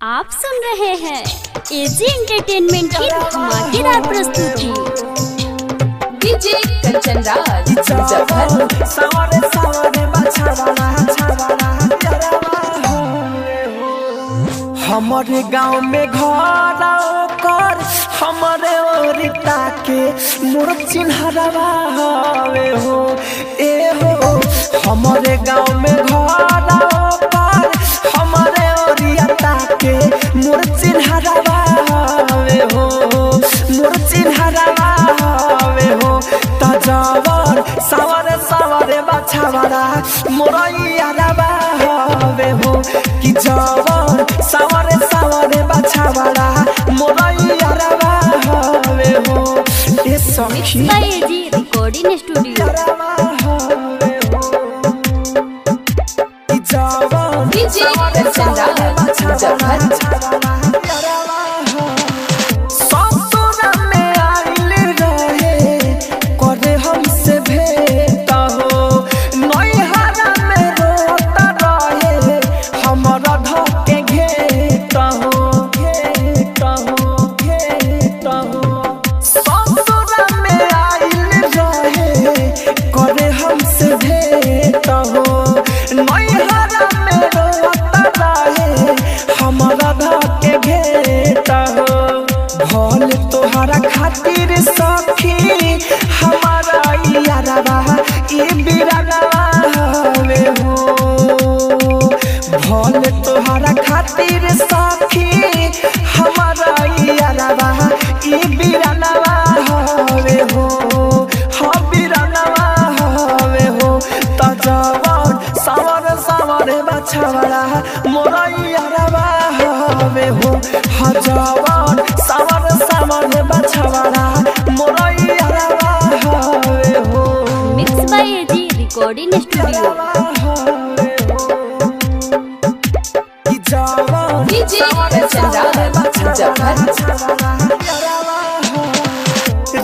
आप सुन रहे हैं एजी एंटरटेनमेंट की धमाकेदार प्रस्तुति। डीजे कंचन राज सवारे सवारे बछवाना छवाना हमारे गांव में घर कर हमारे ओरिता के मोर चिन्हरवा हवे हो ए हो हमारे गांव में घर कर हमारे ओरिता के मोर चिन्हरवा हवे हो मोर चिन्हरवा हवे हो ताजावर सवारे सवारे बछवाड़ा मोरैयारवा हवे हो कि जावर सवारे सवारे बछवाड़ा मोरैयारवा हवे हो ए सखी एजी रिकॉर्डिंग स्टूडियो। कि जावर डीजे कंचन राज तोहरा खातिर सखी हमारा यारवा ई बिरनवा हवे हो भोले तोहरा खातिर सखी हमारा यारवा ई बिरनवा हवे हो हाँ बिरनवा हवे हो तजवन सवर सवर बछवाड़ा मोरा यारवा हवे हो हजवन सवर सवर बछवाड़ा मोरैयारवा हवे हो mix by AG recording studio. कि जावन डीजे कंचन राज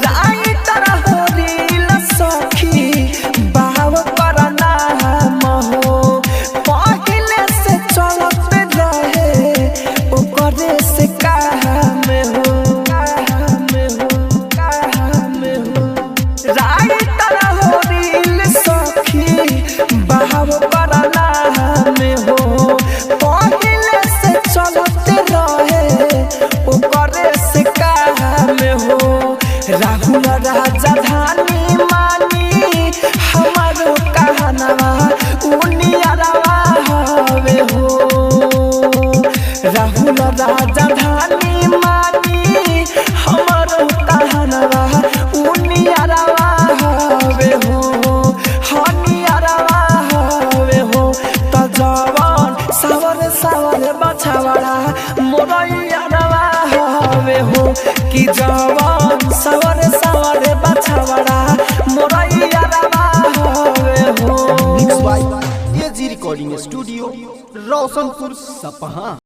राइटर होरिल सखी बाव परना महो पहिले से चलत रहे ओकरे से काम हो राइटर होरिल सखी बाव परना में हो पहिले से चलत रहे ओकरे से काम हो राहुल राजधानी मानी हमारो कहनवा उनियारवा हवे हो राहुल राजधानी मानी हमारो कहनवा उनियारवा हवे हो हनियारवा हवे हो तजवन सवर सवर बछवाड़ा मोरैयारवा हवे हो कि जवन सवर सवर बछवाड़ा मोरैयारवा हवे हो। Mix by AG recording studio Roshanpur Sapaha.